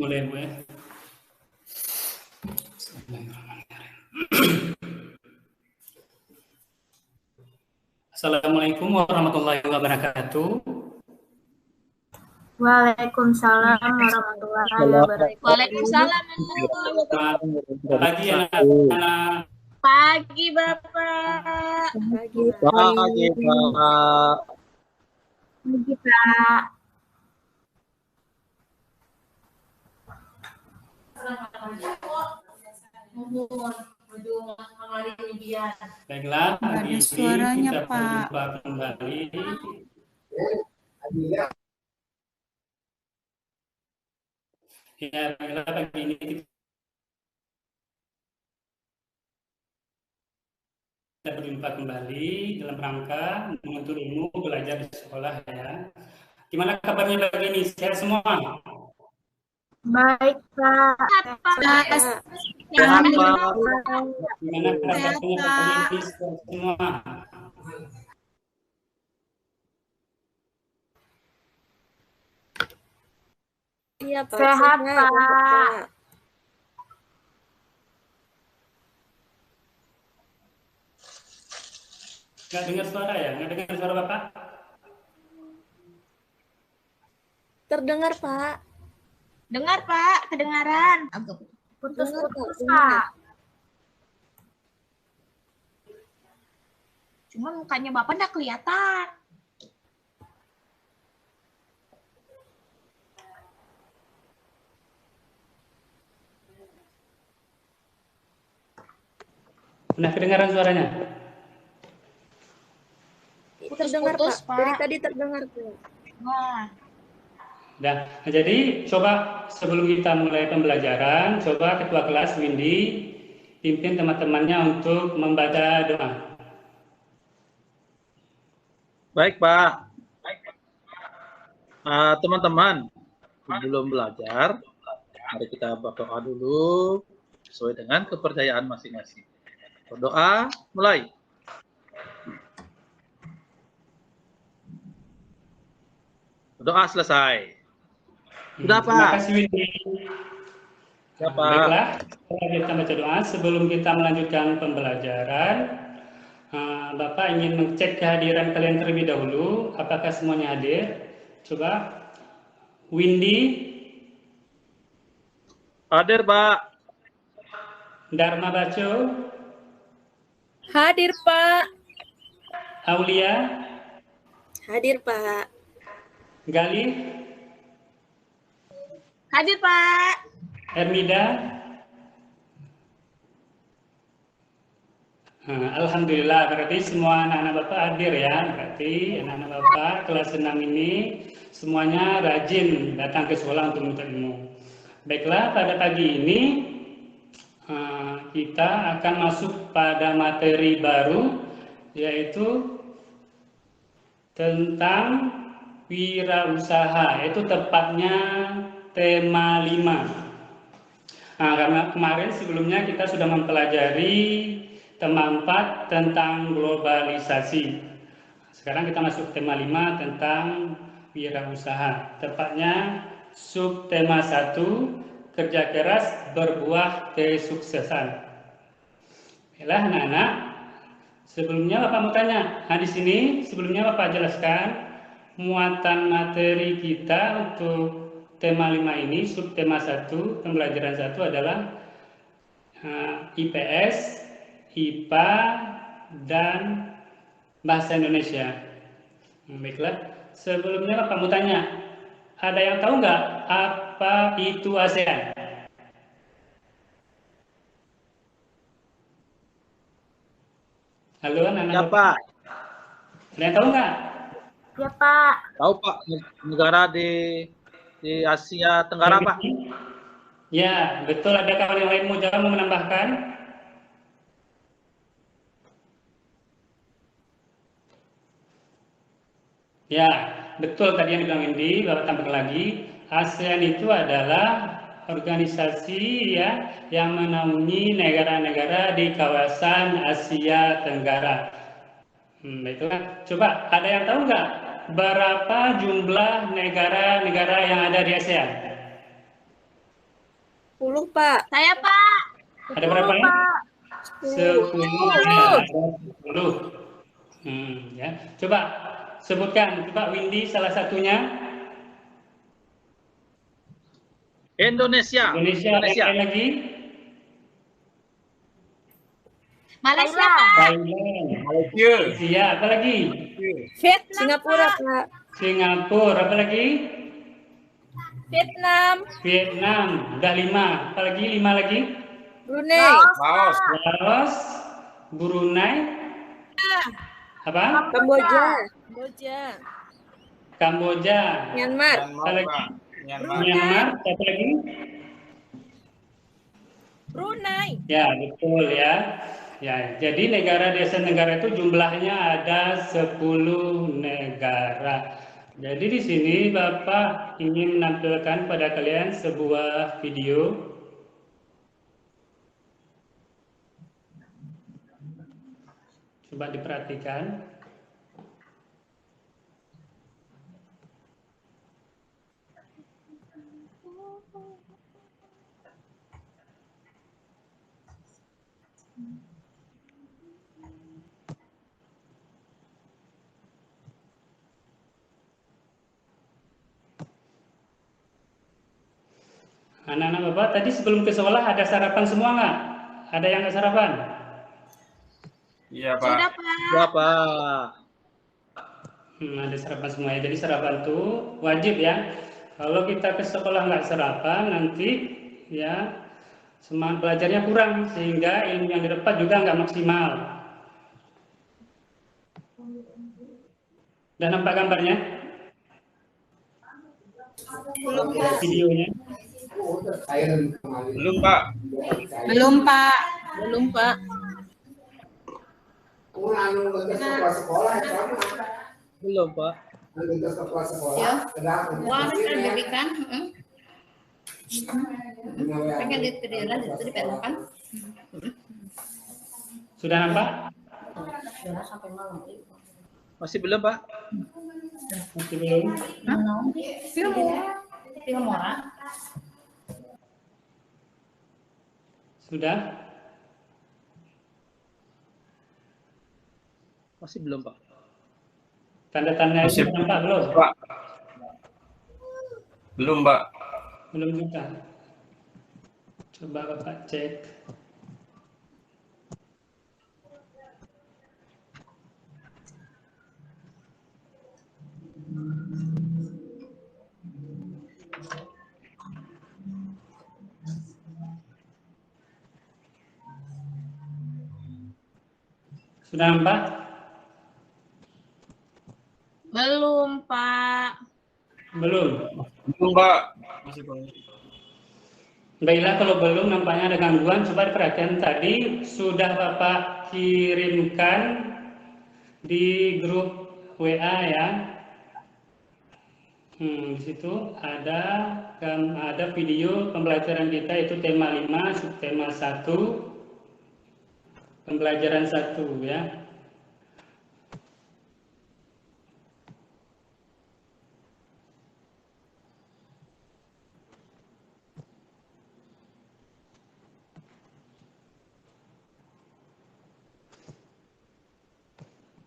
Mulai Bu ya. Assalamualaikum warahmatullahi wabarakatuh. Waalaikumsalam warahmatullahi wabarakatuh. Waalaikumsalam. Selamat pagi anak-anak. Pagi Bapak. Pagi, Pagi, Pak. Pagi, Pak. Baiklah, pagi ini suaranya, kita Pak. berjumpa kembali. Ya, baiklah, pagi ini kita berjumpa kembali dalam rangka menuntut ilmu belajar di sekolah ya. Gimana kabarnya pagi ini? Sehat semua? Baik, Pak. Sehat, Pak. Gimana kabarnya pagi ini? Sehat semua? Iya Pak. Sehat, Pak. Nggak dengar suara ya? Nggak dengar suara Bapak? Terdengar Pak. Dengar Pak, kedengaran. Putus-putus, Pak. Cuma mukanya Bapak nggak kelihatan. Nah, kedengaran suaranya? Terdengar Pak. Dari tadi terdengar Pak. Nah. Nah, jadi coba sebelum kita mulai pembelajaran, coba Ketua Kelas Windy pimpin teman-temannya untuk membaca doa. Baik, Pak. Teman-teman, sebelum belajar, mari kita berdoa dulu sesuai dengan kepercayaan masing-masing. Berdoa, mulai. Berdoa selesai. Sudah, Terima Pak. kasih Windy. Ya, Pak. Baiklah, setelah kita baca doa, sebelum kita melanjutkan pembelajaran, Bapak ingin mengecek kehadiran kalian terlebih dahulu. Apakah semuanya hadir? Coba, Windy, Hadir, Pak. Dharma Baco, Hadir, Pak. Aulia, Hadir Pak. Galih, Hadir Pak. Hermida. Alhamdulillah, berarti semua anak-anak Bapak hadir ya. Berarti anak-anak Bapak kelas 6 ini semuanya rajin datang ke sekolah untuk menuntut ilmu. Baiklah, pada pagi ini kita akan masuk pada materi baru, yaitu tentang wirausaha, yaitu tepatnya tema 5. Nah, karena kemarin sebelumnya kita sudah mempelajari tema 4 tentang globalisasi. Sekarang kita masuk tema 5 tentang wirausaha. Tepatnya subtema 1, kerja keras berbuah kesuksesan. Baiklah anak-anak, sebelumnya Bapak mau tanya. Nah, di sini sebelumnya Bapak jelaskan muatan materi kita untuk tema 5 ini, subtema 1, pembelajaran 1 adalah IPS, IPA, dan Bahasa Indonesia. Baiklah, sebelumnya Bapak mau tanya, ada yang tahu nggak apa itu ASEAN? Halo anak-anak. Ya, Pak. Ada yang tahu nggak? Ya, Pak. Tahu, Pak, negara di Asia Tenggara, Pak. Ya, betul. Ada kawan yang lain mau jawab, mau menambahkan? Ya, betul tadi yang dibilang Windy, Bapak tambahkan lagi. ASEAN itu adalah organisasi ya yang menaungi negara-negara di kawasan Asia Tenggara. Baiklah, coba ada yang tahu nggak berapa jumlah negara-negara yang ada di ASEAN? 10, Pak. Saya, Pak. Ada berapa ya? 10. 10. Ya, ada 10. Ya. Coba sebutkan, Pak Windy salah satunya. Indonesia. Indonesia. Yang lain lagi? Malaysia, Pak. Thailand. Malaysia. Apa lagi? Vietnam, Singapura, Pak. Pak. Singapura. Apa lagi? Vietnam. Vietnam. Udah 5. Apa lagi? 5 lagi? Brunei. Laos. Brunei. Apa? Kamboja. Kamboja. Myanmar. Apa lagi? Myanmar. Apa lagi? Brunei. Ya, betul ya. Ya, jadi negara di Asia Tenggara itu jumlahnya ada 10 negara. Jadi di sini Bapak ingin menampilkan pada kalian sebuah video. Coba diperhatikan. Anak-anak Bapak tadi sebelum ke sekolah ada sarapan semua nggak? Ada yang nggak sarapan? Iya, Pak. Sudah, Pak. Ya, Pak. Ada sarapan semua ya. Jadi sarapan itu wajib ya. Kalau kita ke sekolah nggak sarapan nanti ya semangat belajarnya kurang sehingga ilmu yang didapat juga nggak maksimal. Dan nampak gambarnya? Videonya? Belum, Pak. Belum, Pak. Belum, Pak. Belum, Pak. Ya, wah, kan berikan. Pengen lihat video itu dipenuhkan. Sudah nampak? Sudah sampai malam. Masih belum, Pak? Masih belum? Film orang. Sudah? Masih belum, Pak. Tanda-tanda itu Masih. nampak belum? Pak. Belum, Pak. Belum juga. Coba Bapak cek. Sudah nampak? Belum, Pak. Belum. Belum, Pak. Masih belum. Baiklah, kalau belum nampaknya ada gangguan, coba diperhatikan tadi sudah Bapak kirimkan di grup WA ya. Di situ ada video pembelajaran kita itu tema 5, subtema 1, pembelajaran 1 ya.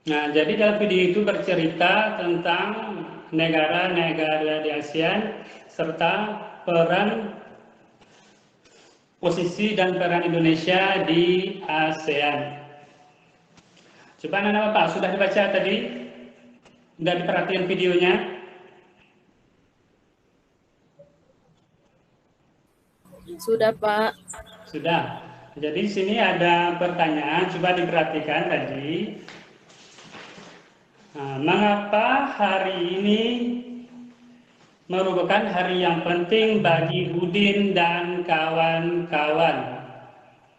Nah, jadi dalam video itu bercerita tentang negara-negara di ASEAN serta peran posisi dan peran Indonesia di ASEAN. Coba anak-anak Bapak, sudah dibaca tadi? Sudah diperhatikan videonya? Sudah, Pak. Sudah. Jadi di sini ada pertanyaan, coba diperhatikan tadi. Nah, mengapa hari ini merupakan hari yang penting bagi Udin dan kawan-kawan?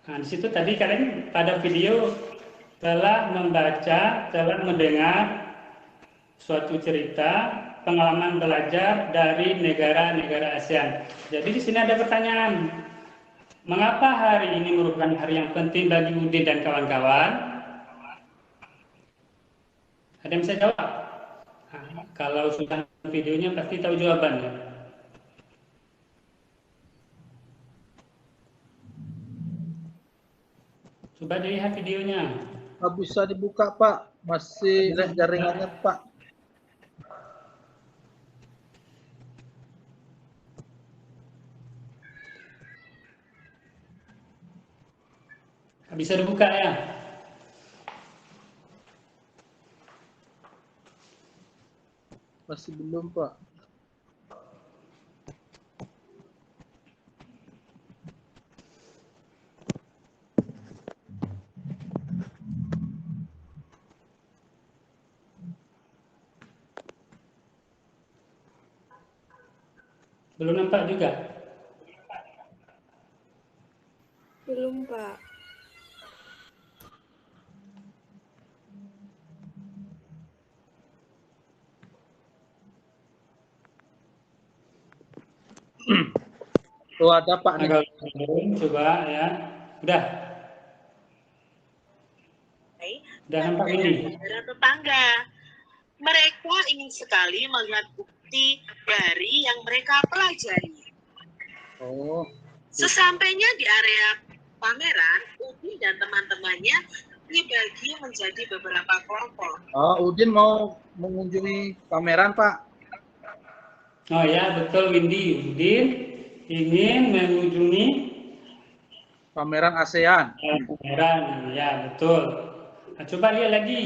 Nah, di situ tadi kalian pada video telah membaca, telah mendengar suatu cerita pengalaman belajar dari negara-negara ASEAN. Jadi di sini ada pertanyaan, mengapa hari ini merupakan hari yang penting bagi Udin dan kawan-kawan? Ada yang bisa jawab? Nah, kalau sudah videonya pasti tahu jawabannya. Coba dilihat videonya. Nggak bisa dibuka, Pak. Masih lag jaringannya, Pak. Nggak bisa dibuka ya. Masih belum, Pak. Belum nampak juga. Belum, Pak. Tuh ada, Pak. Nih. Agak belum, coba ya. Udah. Udah nampak ini. Negara tetangga. Mereka ingin sekali melihat bukti dari yang mereka pelajari. Oh, Sesampainya di area pameran, Udin dan teman-temannya dibagi menjadi beberapa kelompok. oh, Udin mau mengunjungi pameran, Pak. Oh ya, betul Windy. Udin ingin mengunjungi Pameran ASEAN. pameran. Ya, betul. Nah, coba lihat lagi.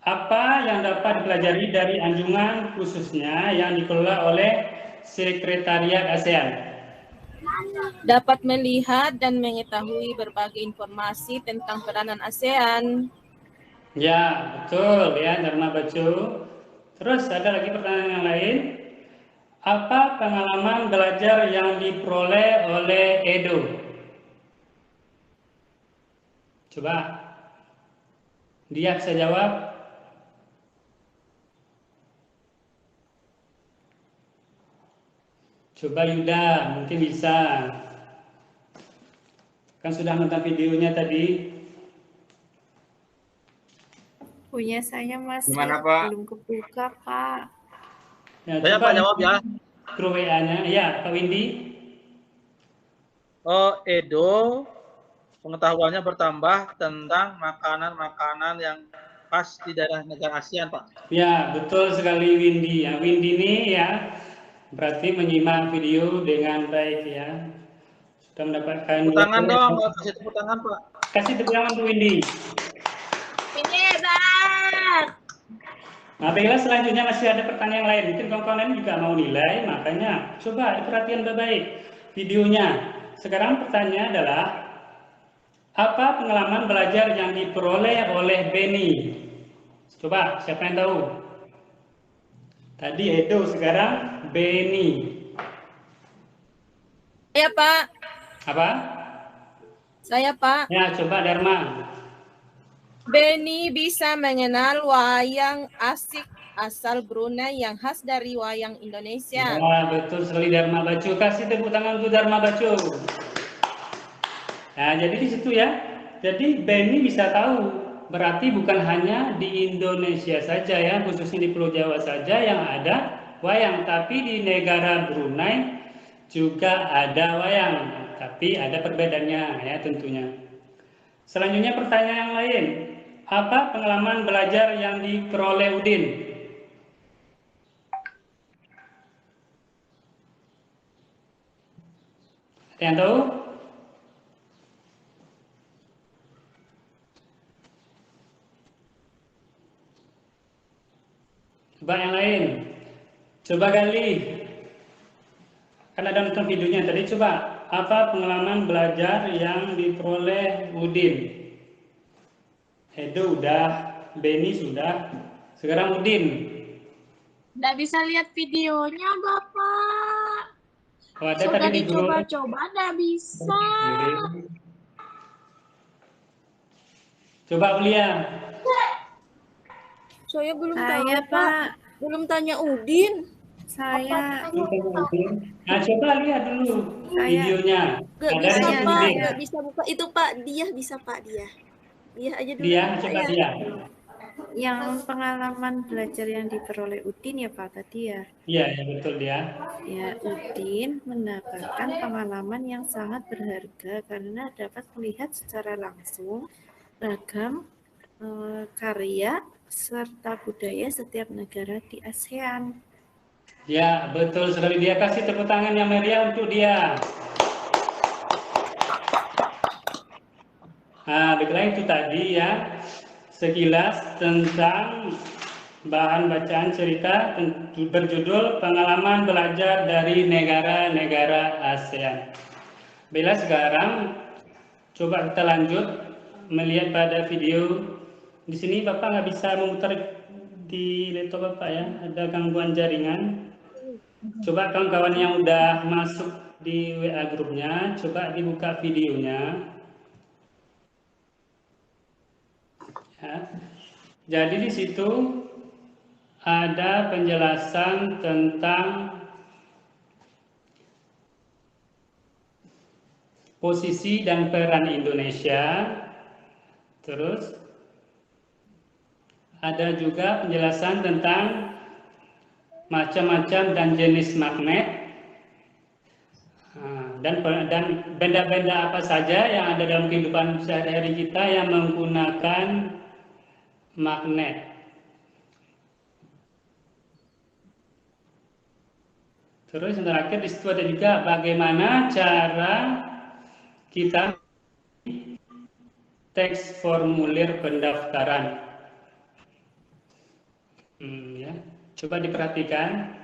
Apa yang dapat dipelajari dari anjungan khususnya yang dikelola oleh Sekretariat ASEAN? Dapat melihat dan mengetahui berbagai informasi tentang peranan ASEAN. Ya, betul ya, Dharma Bacu. Terus ada lagi pertanyaan yang lain. Apa pengalaman belajar yang diperoleh oleh Edo? Coba. Dia bisa jawab. Coba Yuda, mungkin bisa. Kan sudah nonton videonya tadi. Punya saya masih Gimana, Pak? belum kebuka, Pak. Ya, Saya, coba Pak, jawab ya. Kru WA-nya. Ya, Pak Windy. Oh, Edo pengetahuannya bertambah tentang makanan-makanan yang khas di daerah negara ASEAN, Pak. Ya, betul sekali Windy. Ya, Windy ini ya berarti menyimak video dengan baik ya. Sudah mendapatkan Tepuk tangan dong, kasih tepuk tangan, Pak. Kasih tepuk tangan untuk Windy. Ini hebat. Nah, baiklah selanjutnya masih ada pertanyaan lain. Mungkin kawan-kawan lain juga mau nilai, makanya coba perhatian baik-baik videonya. Sekarang pertanyaannya adalah apa pengalaman belajar yang diperoleh oleh Benny? Coba siapa yang tahu? Tadi Edo, sekarang Benny. Saya, Pak. Apa? Saya, Pak. Ya, coba Dharma. Benny bisa mengenal wayang asik asal Brunei yang khas dari wayang Indonesia. Wah, betul sekali Dharma Bacu. Kasih tepuk tangan untuk Dharma Bacu. Nah, jadi di situ ya. Jadi Benny bisa tahu. Berarti bukan hanya di Indonesia saja ya, khususnya di Pulau Jawa saja yang ada wayang, tapi di negara Brunei juga ada wayang, tapi ada perbedaannya ya tentunya. Selanjutnya pertanyaan yang lain. Apa pengalaman belajar yang diperoleh Udin? Ada yang tahu? Coba yang lain. Coba Gali. Kan ada nonton videonya tadi. Coba apa pengalaman belajar yang diperoleh Udin? Edo udah, Benny sudah, sekarang Udin. Nggak bisa lihat videonya, Bapak. Oh, ada Sudah tadi di grup. dicoba-coba, nggak bisa. Coba Ulia. Saya belum tahu, Saya, Pak. Pak. Belum tanya Udin. Saya. Nah, coba lihat dulu videonya. Gak Ada bisa, di Pak. Udin. Gak bisa buka. Itu, Pak. Dia bisa, Pak. Dia aja dulu. Dia, coba dia. Yang pengalaman belajar yang diperoleh Udin ya Pak tadi ya? Iya, ya betul dia. Ya, Udin mendapatkan pengalaman yang sangat berharga karena dapat melihat secara langsung ragam karya serta budaya setiap negara di ASEAN. Ya, betul sekali. Dia kasih tepuk tangan yang meriah untuk dia. Nah, baiklah itu tadi ya sekilas tentang bahan bacaan cerita berjudul pengalaman belajar dari negara-negara ASEAN. Bila sekarang coba kita lanjut melihat pada video. Di sini Bapak nggak bisa memutar di laptop Bapak ya, ada gangguan jaringan. Coba kawan-kawan yang udah masuk di WA grupnya, coba dibuka videonya. Ya. Jadi di situ ada penjelasan tentang posisi dan peran Indonesia. Terus ada juga penjelasan tentang macam-macam dan jenis magnet. Dan benda-benda apa saja yang ada dalam kehidupan sehari-hari kita yang menggunakan magnet. Terus yang terakhir di situ ada juga bagaimana cara kita teks formulir pendaftaran. Ya, coba diperhatikan.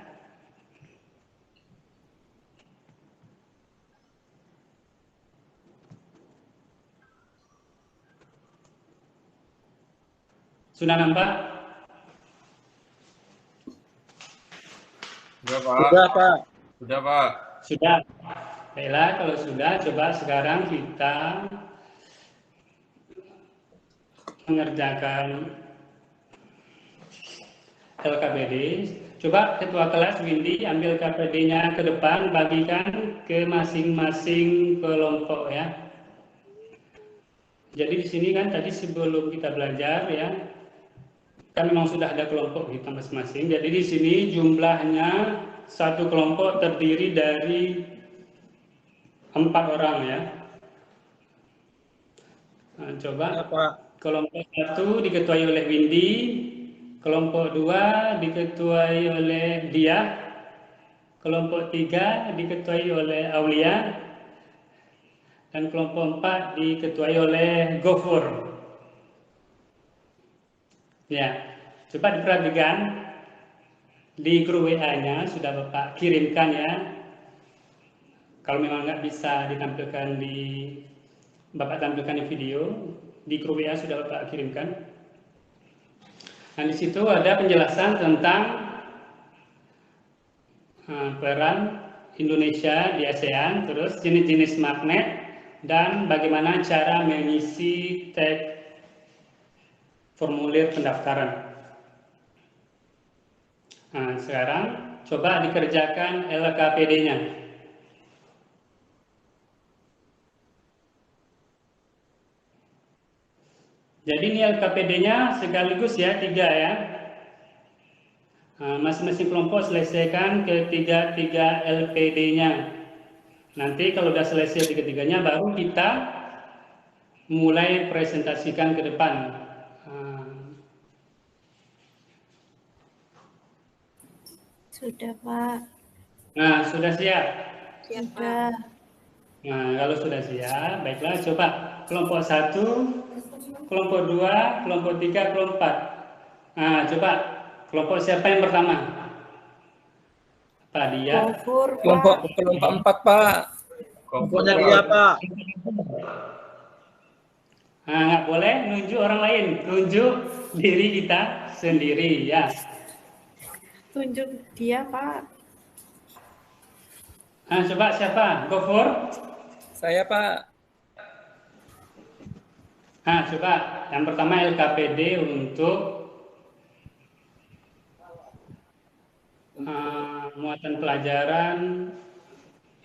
Sudah nampak? Sudah, Pak. Sudah, Pak. Sudah, Pak. Sudah. Baiklah, kalau sudah, coba sekarang kita mengerjakan LKPD. Coba ketua kelas Windy ambil KPD-nya ke depan, bagikan ke masing-masing kelompok ya. Jadi di sini kan tadi sebelum kita belajar ya, kan memang sudah ada kelompok kita masing-masing. Jadi di sini jumlahnya satu kelompok terdiri dari 4 orang ya. Nah, coba kelompok 1 diketuai oleh Windy, kelompok 2 diketuai oleh Dia, kelompok 3 diketuai oleh Aulia, dan kelompok 4 diketuai oleh Gofur. Ya, coba diperhatikan di grup WA-nya sudah Bapak kirimkan ya. Kalau memang nggak bisa ditampilkan Bapak tampilkan di video, di grup WA sudah Bapak kirimkan. Nah, di situ ada penjelasan tentang peran Indonesia di ASEAN, terus jenis-jenis magnet, dan bagaimana cara mengisi teks formulir pendaftaran. Nah, sekarang coba dikerjakan LKPD-nya. Jadi ini LKPD-nya sekaligus ya 3 ya. Masing-masing kelompok selesaikan ketiga LPD-nya. Nanti kalau sudah selesai ketiga-tiganya baru kita mulai presentasikan ke depan. Sudah Pak. Nah, sudah siap? Sudah. Nah, kalau sudah siap, baiklah coba kelompok 1, kelompok 2, kelompok 3, kelompok 4. Nah, coba kelompok siapa yang pertama? Pak Dia. Kelompok 4, Pak. Kelompoknya Dia, Pak. Nah, nggak boleh nunjuk orang lain, tunjuk diri kita sendiri ya. Tunjuk Dia, Pak. Nah, coba siapa? Gofur? Saya, Pak. Nah, coba yang pertama LKPD untuk muatan pelajaran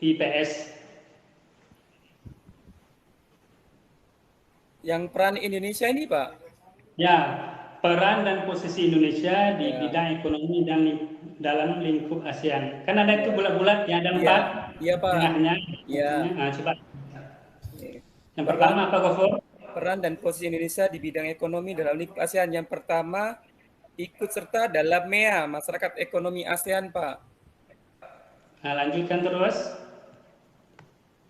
IPS. Yang peran Indonesia ini, Pak? Ya, peran dan posisi Indonesia di Ya. bidang ekonomi dan dalam lingkup ASEAN. Kan ada itu bulat-bulat yang ada Iya. 4 Iya, Pak. tengahnya. Iya. Nah, coba. Oke. Yang pertama apa, Gofur? Peran dan posisi Indonesia di bidang ekonomi dalam lingkup ASEAN. Yang pertama, ikut serta dalam MEA, Masyarakat Ekonomi ASEAN, Pak. Nah, lanjutkan terus.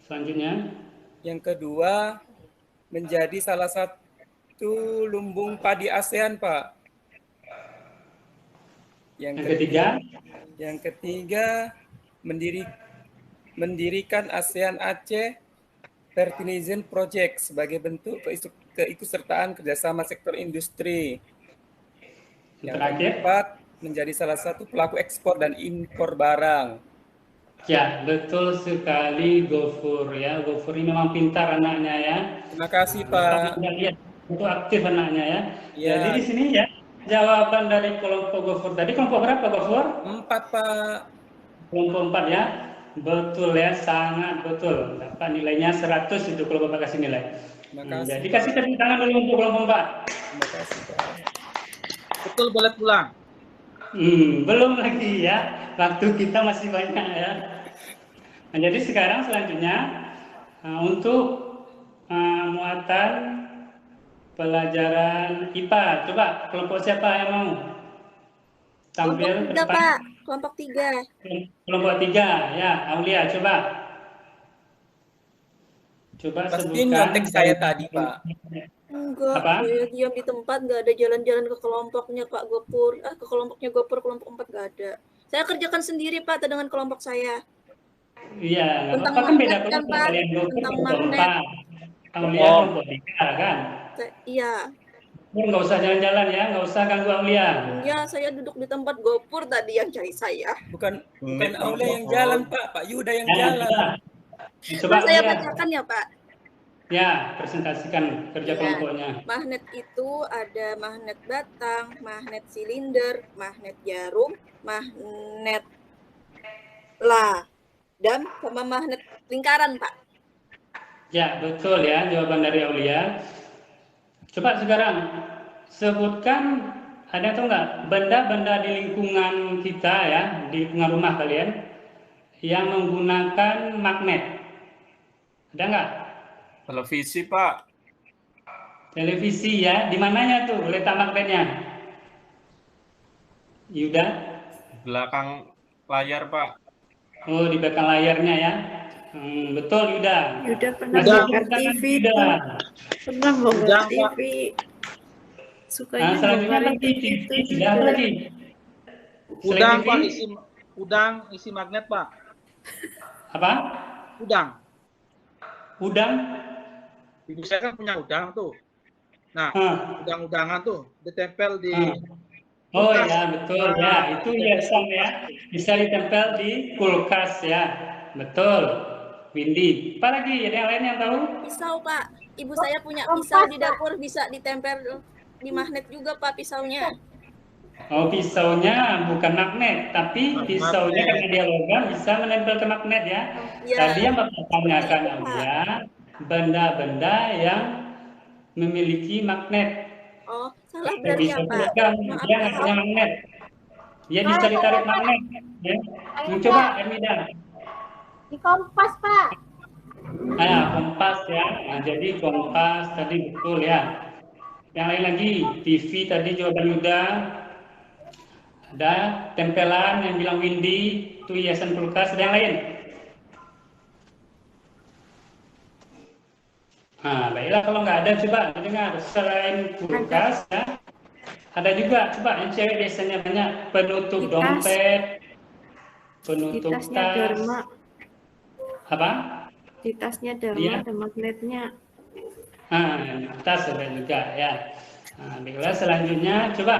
Selanjutnya. Yang kedua, menjadi salah satu lumbung padi ASEAN, Pak. Yang ketiga. Yang ketiga, mendirikan ASEAN Aceh Fertilizer Project sebagai bentuk keikutsertaan kerjasama sektor industri. Yang keempat, menjadi salah satu pelaku ekspor dan impor barang. Ya, betul sekali Gofur ya. Gofur ini memang pintar anaknya ya. Terima kasih, Pak. Lihat, itu aktif anaknya ya. Ya. Jadi di sini ya, jawaban dari kelompok Gofur tadi kelompok berapa Gofur? 4, Pak. Kelompok 4 ya. Betul ya, sangat betul. Dapat nilainya 100 itu kalau Bapak kasih nilai. Terima kasih. Jadi kasih tepuk tangan dulu untuk kelompok 4. Terima kasih, Pak. Betul, boleh pulang. Belum lagi ya. Waktu kita masih banyak ya. Nah, jadi sekarang selanjutnya untuk muatan pelajaran IPA. Coba kelompok siapa yang mau tampil ke Kelompok 3, depan? Pak. Kelompok 3. Kelompok 3 ya, Aulia coba. Coba Pasti sebutkan. nyontek saya tadi, Pak. Enggak, Apa? saya diam di tempat, nggak ada jalan-jalan ke kelompoknya Pak Gopur. Ke kelompoknya Gopur, kelompok 4 nggak ada. Saya kerjakan sendiri Pak dengan kelompok saya. Iya, nggak Tentang apa-apa kan beda magnet kan, kelompok. Pak. Kalian Gofur Tentang kelompok magnet. 4. Aulia kelompok 3 kan? Iya. Nggak usah jalan-jalan ya, nggak usah ganggu Aulia. Iya, saya duduk di tempat Gopur tadi yang cari saya. Bukan Aulia yang jalan, Pak. Pak Yuda yang jalan. Coba Saya Aulia. bacakan ya Pak. Ya, presentasikan kerja Ya. kelompoknya. Magnet itu ada magnet batang, magnet silinder, magnet jarum, magnet dan sama magnet lingkaran, Pak. Ya, betul ya jawaban dari Aulia. Coba sekarang sebutkan, ada atau enggak benda-benda di lingkungan kita ya, di lingkungan rumah kalian yang menggunakan magnet. Ada enggak? Televisi, Pak. Televisi ya, di mananya tuh letak magnetnya? Yuda? Belakang layar, Pak. Oh, di belakang layarnya ya. Betul Yuda. Yuda pernah Masih bongkar tepuk tangan, TV Yuda. tuh. Pernah bongkar Udang, Pak. TV. Sukanya Selanjutnya bongkarin lagi TV itu tidak apa juga. lagi? Udang, Selain Pak, TV, udang isi magnet, Pak. apa? Udang. Udang? Ibu saya kan punya udang tuh. Nah, Hah. udang-udangan tuh ditempel di Oh kulkas. ya betul ya, itu hiasan ya, bisa ditempel di kulkas ya, betul. Windy, apa lagi? Ada yang lain yang tahu? Pisau, Pak. Ibu saya punya pisau di dapur, bisa ditempel di magnet juga, Pak, pisaunya. Oh, pisaunya bukan magnet, tapi Bukan pisaunya magnet. karena dia logam bisa menempel ke magnet ya. Ya. Tadi yang Bapak tanyakan Iya, Pak. ya, benda-benda yang memiliki magnet. Oh, salah berarti ya, Bisa Pak. logam, Maaf, dia nggak Pak. punya magnet. Dia bisa ditarik magnet. Ya. Coba Ermida. Di Kompas, Pak. Nah, kompas ya. Nah, jadi kompas tadi betul ya. Yang lain lagi, TV tadi jawaban Yuda. Ada tempelan yang bilang Windy, itu hiasan kulkas. Ada yang lain? Nah, baiklah kalau nggak ada coba dengar selain kulkas ya. Ada juga coba yang cewek biasanya banyak penutup Di tas. dompet, Di penutup tasnya tas. Dharma. Apa? Di tasnya Dharma Iya. ada magnetnya. Tas ada juga ya. Nah, baiklah selanjutnya coba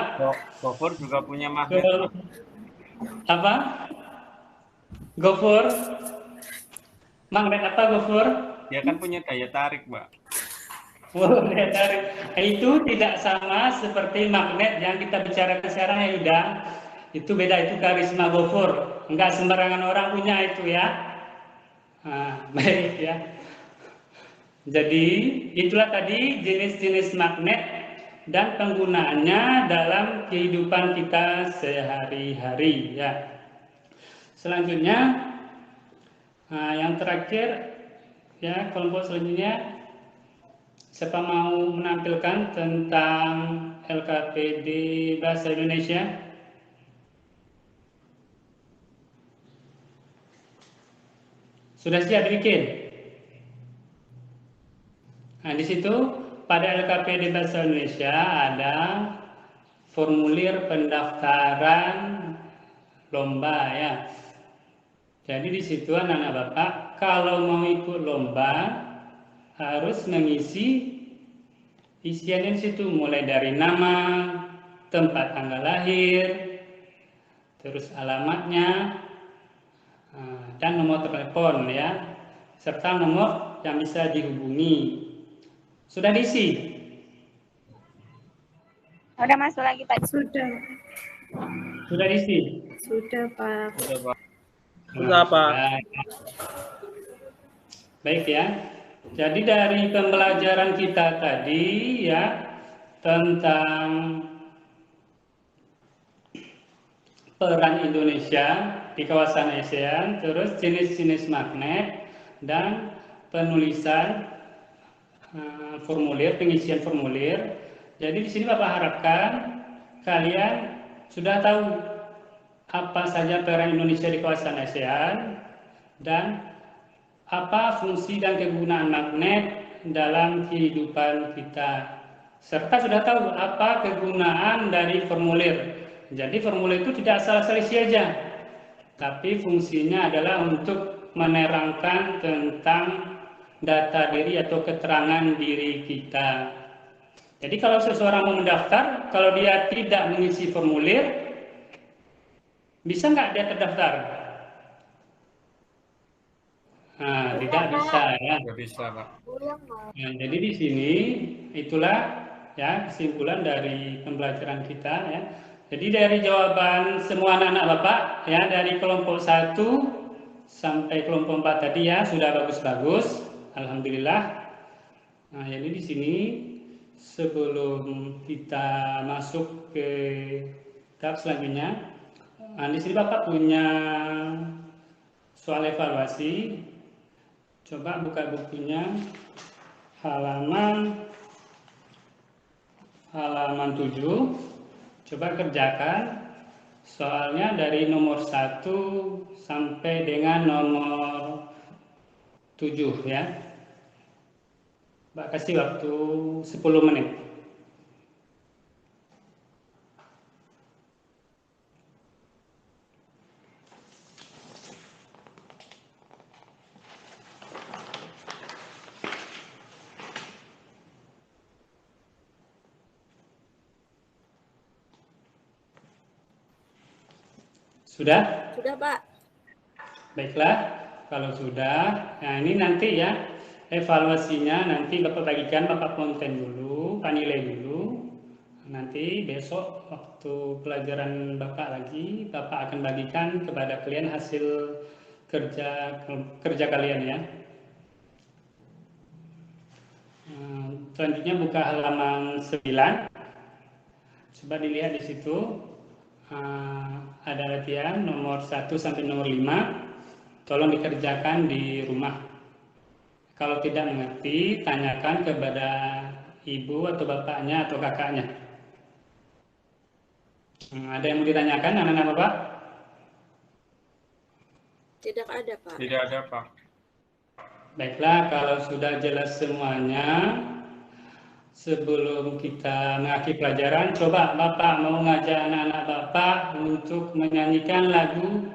Gofur juga punya magnet. ke apa? Gofur. Magnet apa Gofur? Dia kan punya daya tarik, Pak. Oh, daya tarik. Itu tidak sama seperti magnet yang kita bicarakan sekarang ya Yuda. Itu beda, itu karisma Gofur. Enggak sembarangan orang punya itu ya. Nah, baik ya. Jadi itulah tadi jenis-jenis magnet dan penggunaannya dalam kehidupan kita sehari-hari ya. Selanjutnya yang terakhir ya, kelompok selanjutnya siapa mau menampilkan tentang LKPD Bahasa Indonesia? Sudah siap bikin? Nah, di situ pada LKPD Bahasa Indonesia ada formulir pendaftaran lomba ya. Jadi di situ anak-anak Bapak kalau mau ikut lomba harus mengisi isian di situ, mulai dari nama, tempat tanggal lahir, terus alamatnya, dan nomor telepon ya, serta nomor yang bisa dihubungi. Sudah diisi? Udah masuk lagi Pak. Sudah. Sudah diisi? Sudah Pak. Sudah, Pak. Sudah, Pak. Baik ya. Jadi dari pembelajaran kita tadi ya tentang peran Indonesia di kawasan ASEAN, terus jenis-jenis magnet dan penulisan formulir, pengisian formulir. Jadi di sini Bapak harapkan kalian sudah tahu apa saja peran Indonesia di kawasan ASEAN dan apa fungsi dan kegunaan magnet dalam kehidupan kita, serta sudah tahu apa kegunaan dari formulir. Jadi formulir itu tidak asal-asal isi aja, tapi fungsinya adalah untuk menerangkan tentang data diri atau keterangan diri kita. Jadi kalau seseorang mau mendaftar, kalau dia tidak mengisi formulir, bisa nggak dia terdaftar? Nah, tidak bisa ya. Nggak bisa, Pak. Nah, jadi di sini itulah ya kesimpulan dari pembelajaran kita ya. Jadi dari jawaban semua anak-anak Bapak ya dari kelompok 1 sampai kelompok 4 tadi ya sudah bagus-bagus. Alhamdulillah. Nah, jadi di sini sebelum kita masuk ke tahap selanjutnya, nah, di sini Bapak punya soal evaluasi. Coba buka bukunya halaman 7. Coba kerjakan soalnya dari nomor 1 sampai dengan nomor 7 ya. Mbak kasih waktu 10 menit. Sudah? Sudah Pak. Baiklah, kalau sudah, nah ini nanti ya evaluasinya nanti Bapak bagikan, Bapak konten dulu, Pak nilai dulu. Nanti besok waktu pelajaran Bapak lagi, Bapak akan bagikan kepada kalian hasil kerja kalian ya. Selanjutnya buka halaman 9. Coba dilihat di situ. Ada latihan nomor 1 sampai nomor 5. Tolong dikerjakan di rumah. Kalau tidak mengerti, tanyakan kepada ibu atau bapaknya atau kakaknya. Ada yang mau ditanyakan anak-anak Bapak? Tidak ada Pak. Tidak ada, Pak. Baiklah, kalau sudah jelas semuanya, sebelum kita mengakhiri pelajaran, coba Bapak mau ngajak anak-anak Bapak untuk menyanyikan lagu.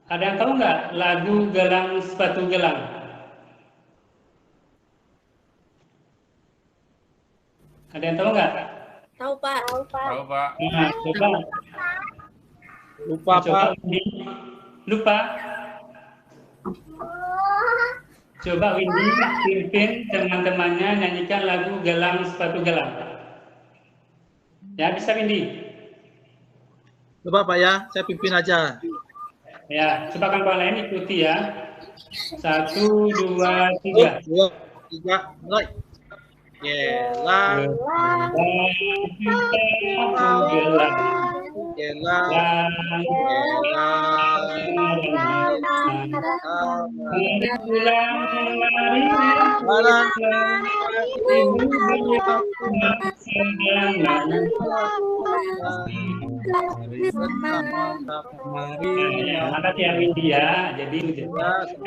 Ada yang tahu nggak lagu Gelang Sepatu Gelang? Ada yang tahu nggak? Tahu Pak. Tahu, Pak. Nah, coba. Lupa, Coba. Pak. Lupa. Coba Windy pimpin teman-temannya nyanyikan lagu Gelang Sepatu Gelang. Ya, bisa Windy? Coba Pak ya, saya pimpin aja. Ya, coba kawan lain ikuti ya. 1, 2, 3. 1, 2, 3, mulai. Gelang, makasih ya Windy ya. Jadi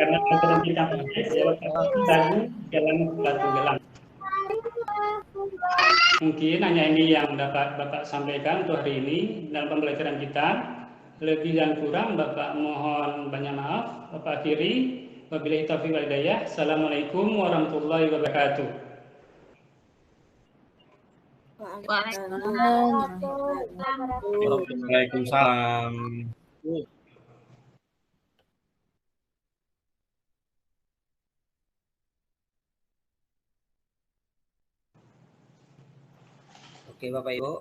karena berhenti sampai jawab lagu jalan batu gelang. Mungkin hanya ini yang dapat Bapak sampaikan untuk hari ini dalam pembelajaran kita. Lebih dan kurang Bapak mohon banyak maaf. Bapak akhiri. Wabillahi taufiq wal hidayah. Assalamualaikum warahmatullahi wabarakatuh. Waalaikumsalam. Oke Bapak Ibu.